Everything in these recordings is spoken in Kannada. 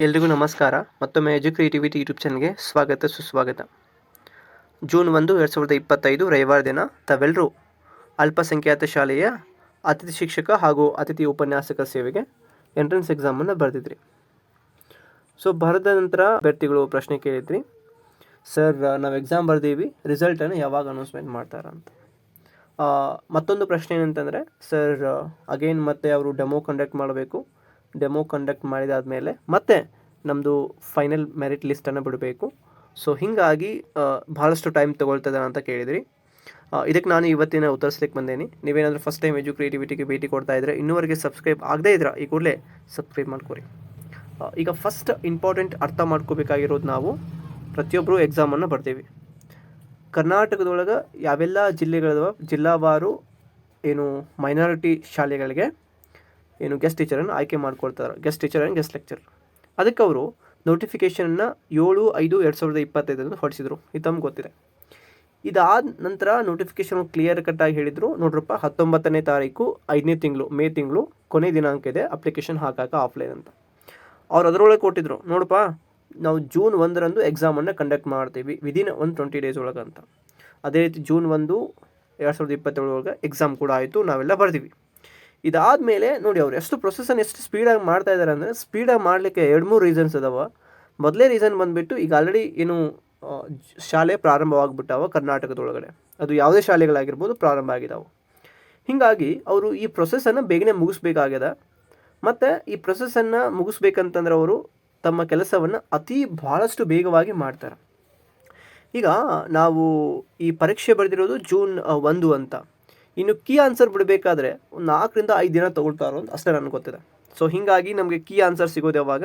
ಎಲ್ರಿಗೂ ನಮಸ್ಕಾರ. ಮತ್ತೊಮ್ಮೆ ಎಜುಕ್ರಿಯೇಟಿವಿಟಿ ಯೂಟ್ಯೂಬ್ ಚಾನಲ್ಗೆ ಸ್ವಾಗತ ಸುಸ್ವಾಗತ. ಜೂನ್ 1, 2025 ರವಿವಾರ ದಿನ ತಾವೆಲ್ಲರೂ ಅಲ್ಪಸಂಖ್ಯಾತ ಶಾಲೆಯ ಅತಿಥಿ ಶಿಕ್ಷಕ ಹಾಗೂ ಅತಿಥಿ ಉಪನ್ಯಾಸಕ ಸೇವೆಗೆ ಎಂಟ್ರೆನ್ಸ್ ಎಕ್ಸಾಮನ್ನು ಬರೆದಿದ್ರಿ. ಸೊ ಬರೆದ ನಂತರ ಅಭ್ಯರ್ಥಿಗಳು ಪ್ರಶ್ನೆ ಕೇಳಿದ್ರಿ, ಸರ್ ನಾವು ಎಕ್ಸಾಮ್ ಬರೆದೀವಿ, ರಿಸಲ್ಟನ್ನು ಯಾವಾಗ ಅನೌನ್ಸ್ಮೆಂಟ್ ಮಾಡ್ತಾರಂತ. ಮತ್ತೊಂದು ಪ್ರಶ್ನೆ ಏನಂತಂದರೆ, ಸರ್ ಅಗೇನ್ ಮತ್ತೆ ಅವರು ಡೆಮೋ ಕಂಡಕ್ಟ್ ಮಾಡಬೇಕು, ಡೆಮೋ ಕಂಡಕ್ಟ್ ಮಾಡಿದಾದಮೇಲೆ ಮತ್ತೆ ನಮ್ಮದು ಫೈನಲ್ ಮೆರಿಟ್ ಲಿಸ್ಟನ್ನು ಬಿಡಬೇಕು. ಸೊ ಹೀಗಾಗಿ ಭಾಳಷ್ಟು ಟೈಮ್ ತೊಗೊಳ್ತದೆ ಅಂತ ಕೇಳಿದ್ರಿ. ಇದಕ್ಕೆ ನಾನು ಇವತ್ತಿನ ಉತ್ತರಿಸ್ಲಿಕ್ಕೆ ಬಂದೇನೆ. ನೀವೇನಾದರೂ ಫಸ್ಟ್ ಟೈಮ್ ಎಜುಕ್ರಿಯೇಟಿವಿಟಿಗೆ ಭೇಟಿ ಕೊಡ್ತಾ ಇದ್ದರೆ, ಇನ್ನೂವರೆಗೆ ಸಬ್ಸ್ಕ್ರೈಬ್ ಆಗದೇ ಇದ್ರೆ ಈ ಕೂಡಲೇ ಸಬ್ಸ್ಕ್ರೈಬ್ ಮಾಡ್ಕೊರಿ. ಈಗ ಫಸ್ಟ್ ಇಂಪಾರ್ಟೆಂಟ್ ಅರ್ಥ ಮಾಡ್ಕೋಬೇಕಾಗಿರೋದು, ನಾವು ಪ್ರತಿಯೊಬ್ಬರು ಎಕ್ಸಾಮನ್ನು ಬರ್ತೀವಿ. ಕರ್ನಾಟಕದೊಳಗೆ ಯಾವೆಲ್ಲ ಜಿಲ್ಲೆಗಳಿದಾವೆ, ಜಿಲ್ಲಾವಾರು ಏನು ಮೈನಾರಿಟಿ ಶಾಲೆಗಳಿಗೆ ಏನು ಗೆಸ್ಟ್ ಟೀಚರನ್ನು ಆಯ್ಕೆ ಮಾಡ್ಕೊಳ್ತಾರೆ, guest teacher and guest lecture. ಅದಕ್ಕೆ ಅವರು ನೋಟಿಫಿಕೇಷನ್ನ 7/5/2025 ಹೊರಡಿಸಿದ್ರು. ಇದು ತಮ್ಗೆ ಗೊತ್ತಿದೆ. ಇದಾದ ನಂತರ ನೋಟಿಫಿಕೇಷನ್ ಕ್ಲಿಯರ್ ಕಟ್ಟಾಗಿ ಹೇಳಿದರು, ನೋಡ್ರಪ್ಪ 19ನೇ ತಾರೀಕು 5ನೇ ತಿಂಗಳು ಮೇ ತಿಂಗಳು ಕೊನೆ ದಿನಾಂಕ ಇದೆ ಅಪ್ಲಿಕೇಶನ್ ಹಾಕಾಕ ಆಫ್ಲೈನ್ ಅಂತ. ಅವ್ರು ಅದರೊಳಗೆ ಕೊಟ್ಟಿದ್ರು, ನೋಡಪ್ಪ ನಾವು ಜೂನ್ 1 ಎಕ್ಸಾಮನ್ನು ಕಂಡಕ್ಟ್ ಮಾಡ್ತೀವಿ ವಿದಿನ್ 20 ಡೇಸ್ ಒಳಗೆ ಅಂತ. ಅದೇ ರೀತಿ ಜೂನ್ 1, 2027 ಒಳಗೆ ಎಕ್ಸಾಮ್ ಕೂಡ ಆಯಿತು, ನಾವೆಲ್ಲ ಬರ್ತೀವಿ. ಇದಾದಮೇಲೆ ನೋಡಿ ಅವ್ರು ಎಷ್ಟು ಪ್ರೊಸೆಸನ್ನು ಎಷ್ಟು ಸ್ಪೀಡಾಗಿ ಮಾಡ್ತಾ ಇದ್ದಾರೆ ಅಂದರೆ, ಸ್ಪೀಡಾಗಿ ಮಾಡಲಿಕ್ಕೆ 2-3 ರೀಸನ್ಸ್ ಅದಾವೆ. ಮೊದಲೇ ರೀಸನ್ ಬಂದುಬಿಟ್ಟು, ಈಗ ಆಲ್ರೆಡಿ ಏನು ಶಾಲೆ ಪ್ರಾರಂಭವಾಗಿಬಿಟ್ಟಾವ ಕರ್ನಾಟಕದೊಳಗಡೆ, ಅದು ಯಾವುದೇ ಶಾಲೆಗಳಾಗಿರ್ಬೋದು ಪ್ರಾರಂಭ ಆಗಿದ್ದಾವೆ. ಹೀಗಾಗಿ ಅವರು ಈ ಪ್ರೊಸೆಸನ್ನು ಬೇಗನೆ ಮುಗಿಸ್ಬೇಕಾಗ್ಯದ. ಮತ್ತು ಈ ಪ್ರೊಸೆಸನ್ನು ಮುಗಿಸ್ಬೇಕಂತಂದ್ರೆ ಅವರು ತಮ್ಮ ಕೆಲಸವನ್ನು ಭಾಳಷ್ಟು ಬೇಗವಾಗಿ ಮಾಡ್ತಾರೆ. ಈಗ ನಾವು ಈ ಪರೀಕ್ಷೆ ಬರೆದಿರೋದು ಜೂನ್ 1 ಅಂತ. ಇನ್ನು ಕೀ ಆನ್ಸರ್ ಬಿಡಬೇಕಾದ್ರೆ 4-5 ದಿನ ತೊಗೊಳ್ತಾರೋ ಅಂತ ಅಷ್ಟೇ ನನಗೆ ಗೊತ್ತಿದೆ. ಸೊ ಹೀಗಾಗಿ ನಮಗೆ ಕೀ ಆನ್ಸರ್ ಸಿಗೋದು ಯಾವಾಗ,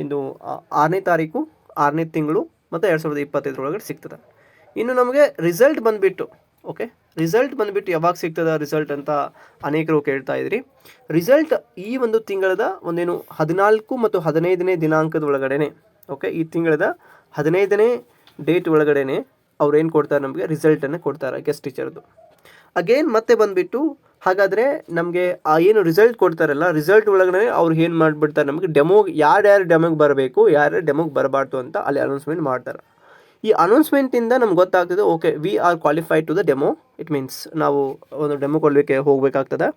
ಇನ್ನು 6ನೇ ತಾರೀಕು 6ನೇ ತಿಂಗಳು ಮತ್ತು 2025 ಒಳಗಡೆ ಸಿಗ್ತದೆ. ಇನ್ನು ನಮಗೆ ರಿಸಲ್ಟ್ ಬಂದುಬಿಟ್ಟು ರಿಸಲ್ಟ್ ಯಾವಾಗ ಸಿಗ್ತದೆ ರಿಸಲ್ಟ್ ಅಂತ ಅನೇಕರು ಕೇಳ್ತಾ ಇದ್ರಿ. ರಿಸಲ್ಟ್ ಈ ಒಂದು ತಿಂಗಳದ ಒಂದೇನು 14 ಮತ್ತು 15ನೇ ದಿನಾಂಕದ ಒಳಗಡೆ, ಈ ತಿಂಗಳದ 15ನೇ ಡೇಟ್ ಒಳಗಡೆ ಅವ್ರು ಏನು ಕೊಡ್ತಾರೆ, ನಮಗೆ ರಿಸಲ್ಟನ್ನು ಕೊಡ್ತಾರೆ ಗೆಸ್ಟ್ ಟೀಚರ್ದು. ಅಗೇನ್ ಮತ್ತೆ ಬಂದುಬಿಟ್ಟು, ಹಾಗಾದರೆ ನಮಗೆ ಆ ಏನು ರಿಸಲ್ಟ್ ಕೊಡ್ತಾರಲ್ಲ, ರಿಸಲ್ಟ್ ಒಳಗಡೆ ಅವ್ರು ಏನು ಮಾಡಿಬಿಡ್ತಾರೆ, ನಮಗೆ ಯಾರ್ಯಾರು ಡೆಮೋಗೆ ಬರಬೇಕು, ಯಾರ್ಯಾರು ಡೆಮೋಗೆ ಬರಬಾರ್ದು ಅಂತ ಅಲ್ಲಿ ಅನೌನ್ಸ್ಮೆಂಟ್ ಮಾಡ್ತಾರೆ. ಈ ಅನೌನ್ಸ್ಮೆಂಟಿಂದ ನಮ್ಗೆ ಗೊತ್ತಾಗ್ತದೆ, okay we are qualified to the demo. It means ನಾವು ಒಂದು ಡೆಮೋ ಹೋಗಬೇಕಾಗ್ತದೆ.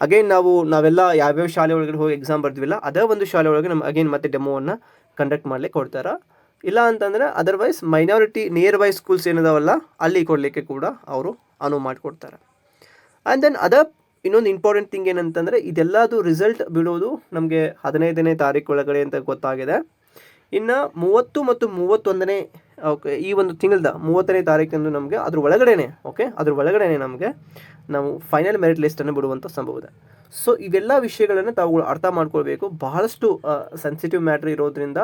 ಅಗೇನ್ ನಾವೆಲ್ಲ ಯಾವ್ಯಾವ ಶಾಲೆ ಒಳಗಡೆ ಹೋಗಿ ಎಕ್ಸಾಮ್ ಬರ್ತೀವಿಲ್ಲ, ಅದೇ ಒಂದು ಶಾಲೆ ಒಳಗೆ ನಮ್ಗೆ ಅಗೇನ್ ಮತ್ತೆ ಡೆಮೋವನ್ನು ಕಂಡಕ್ಟ್ ಮಾಡಲಿಕ್ಕೆ ಕೊಡ್ತಾರೆ. ಇಲ್ಲ ಅಂತಂದರೆ otherwise minority near by schools ಏನಿದಾವಲ್ಲ ಅಲ್ಲಿ ಕೊಡಲಿಕ್ಕೆ ಕೂಡ ಅವರು ಅನುವು ಮಾಡಿಕೊಡ್ತಾರೆ. ಆ್ಯಂಡ್ ದೆನ್ ಇನ್ನೊಂದು ಇಂಪಾರ್ಟೆಂಟ್ ಥಿಂಗ್ ಏನಂತಂದರೆ, ಇದೆಲ್ಲದು ರಿಸಲ್ಟ್ ಬಿಡೋದು ನಮಗೆ 15ನೇ ತಾರೀಕು ಒಳಗಡೆ ಅಂತ ಗೊತ್ತಾಗಿದೆ. ಇನ್ನು 30 ಮತ್ತು 31ನೇ ಈ ಒಂದು ತಿಂಗಳದ 30ನೇ ತಾರೀಕಂದು ನಮಗೆ ಅದ್ರ ಒಳಗಡೆ ನಮಗೆ ನಾವು ಫೈನಲ್ ಮೆರಿಟ್ ಲಿಸ್ಟನ್ನು ಬಿಡುವಂಥ ಸಂಭವ ಇದೆ. ಸೊ ಇವೆಲ್ಲ ವಿಷಯಗಳನ್ನು ತಾವುಗಳು ಅರ್ಥ ಮಾಡ್ಕೊಳ್ಬೇಕು. ಬಹಳಷ್ಟು ಸೆನ್ಸಿಟಿವ್ ಮ್ಯಾಟ್ರ್ ಇರೋದ್ರಿಂದ,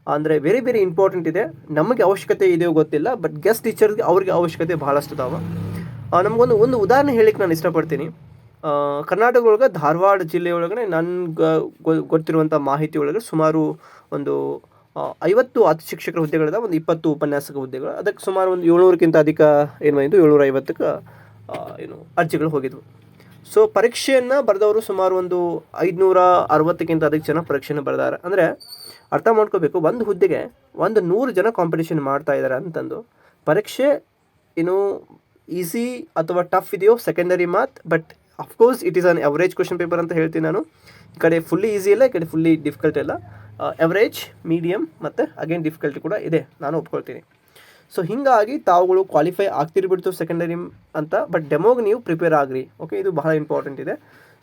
ಅಂದರೆ ವೆರಿ ವೆರಿ ಇಂಪಾರ್ಟೆಂಟ್ ಇದೆ. ನಮಗೆ ಅವಶ್ಯಕತೆ ಇದೆಯೋ ಗೊತ್ತಿಲ್ಲ, ಬಟ್ ಗೆಸ್ಟ್ ಟೀಚರ್ಗೆ ಅವ್ರಿಗೆ ಅವಶ್ಯಕತೆ ಬಹಳಷ್ಟು ಇದಾವೆ. ನಮಗೊಂದು ಉದಾಹರಣೆ ಹೇಳಿಕ್ಕೆ ನಾನು ಇಷ್ಟಪಡ್ತೀನಿ. ಕರ್ನಾಟಕ ಒಳಗೆ ಧಾರವಾಡ ಜಿಲ್ಲೆಯೊಳಗಡೆ ನನಗೆ ಗೊತ್ತಿರುವಂಥ ಮಾಹಿತಿ ಒಳಗೆ ಸುಮಾರು ಒಂದು 50 ಅತಿಥಿ ಶಿಕ್ಷಕರ ಹುದ್ದೆಗಳಿದೆ, ಒಂದು 20 ಉಪನ್ಯಾಸಕ ಹುದ್ದೆಗಳು. ಅದಕ್ಕೆ ಸುಮಾರು ಒಂದು 700ಕ್ಕಿಂತ ಅಧಿಕ ಏನು ಬಂದಿದ್ದು, 750ಕ್ಕೆ ಅರ್ಜಿಗಳು ಹೋಗಿದ್ವು. ಸೊ ಪರೀಕ್ಷೆಯನ್ನು ಬರೆದವರು ಸುಮಾರು ಒಂದು 560ಕ್ಕಿಂತ ಅಧಿಕ ಜನ ಪರೀಕ್ಷೆಯನ್ನು ಬರೆದಾರೆ. ಅಂದರೆ ಅರ್ಥ ಮಾಡ್ಕೋಬೇಕು, ಒಂದು ಹುದ್ದೆಗೆ 100 ಜನ ಕಾಂಪಿಟೇಷನ್ ಮಾಡ್ತಾ ಇದ್ದಾರೆ ಅಂತಂದು. ಪರೀಕ್ಷೆ ಏನು ಈಸಿ ಅಥವಾ ಟಫ್ ಇದೆಯೋ ಸೆಕೆಂಡರಿ ಮಾತ್, but of course it is an average question paper ಅಂತ ಹೇಳ್ತೀನಿ ನಾನು. ಈ ಕಡೆ ಫುಲ್ಲಿ ಈಸಿ ಇಲ್ಲ, ಈ ಕಡೆ ಫುಲ್ಲಿ ಡಿಫಿಕಲ್ಟ್ ಇಲ್ಲ, ಎವರೇಜ್, ಮೀಡಿಯಮ್ ಮತ್ತು ಅಗೇನ್ ಡಿಫಿಕಲ್ಟಿ ಕೂಡ ಇದೆ, ನಾನು ಒಪ್ಕೊಳ್ತೀನಿ. ಸೊ ಹೀಗಾಗಿ ತಾವುಗಳು ಕ್ವಾಲಿಫೈ ಆಗ್ತಿರ್ಬಿಡ್ತು ಸೆಕೆಂಡರಿ ಅಂತ, ಬಟ್ ಡೆಮೋಗೆ ನೀವು ಪ್ರಿಪೇರ್ ಆಗ್ರಿ. ಇದು ಬಹಳ ಇಂಪಾರ್ಟೆಂಟ್ ಇದೆ.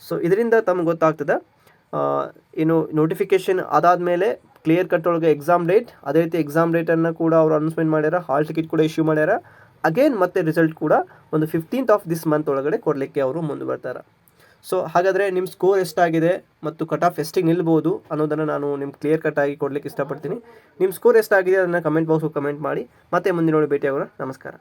ಸೊ ಇದರಿಂದ ತಮ್ಗೆ ಗೊತ್ತಾಗ್ತದೆ, ಏನು ನೋಟಿಫಿಕೇಷನ್ ಅದಾದಮೇಲೆ ಕ್ಲಿಯರ್ ಕಟ್ ಒಳಗೆ ಎಕ್ಸಾಮ್ ಡೇಟ್, ಅದೇ ರೀತಿ ಎಕ್ಸಾಮ್ ಡೇಟನ್ನು ಕೂಡ ಅವರು ಅನೌನ್ಸ್ಮೆಂಟ್ ಮಾಡ್ಯಾರ, ಹಾಲ್ ಟಿಕೆಟ್ ಕೂಡ ಇಶ್ಯೂ ಮಾಡ್ಯಾರ. ಅಗೇನ್ ಮತ್ತೆ ರಿಸಲ್ಟ್ ಕೂಡ ಒಂದು 15th ಆಫ್ ದಿಸ್ ಮಂತ್ ಒಳಗಡೆ ಕೊಡಲಿಕ್ಕೆ ಅವರು ಮುಂದೆ ಬರ್ತಾರೆ. ಸೊ ಹಾಗಾದರೆ ನಿಮ್ಮ ಸ್ಕೋರ್ ಎಷ್ಟಾಗಿದೆ ಮತ್ತು ಕಟ್ ಆಫ್ ಎಷ್ಟಿಗೆ ನಿಲ್ಬೋದು ಅನ್ನೋದನ್ನು ನಾನು ನಿಮ್ಗೆ ಕ್ಲಿಯರ್ ಕಟ್ಟಾಗಿ ಕೊಡಲಿಕ್ಕೆ ಇಷ್ಟಪಡ್ತೀನಿ. ನಿಮ್ಮ ಸ್ಕೋರ್ ಎಷ್ಟಾಗಿದೆ ಅದನ್ನು ಕಮೆಂಟ್ ಬಾಕ್ಸ್ಗೆ ಕಮೆಂಟ್ ಮಾಡಿ. ಮತ್ತೆ ಮುಂದಿನ ಭೇಟಿಯಾಗೋಣ. ನಮಸ್ಕಾರ.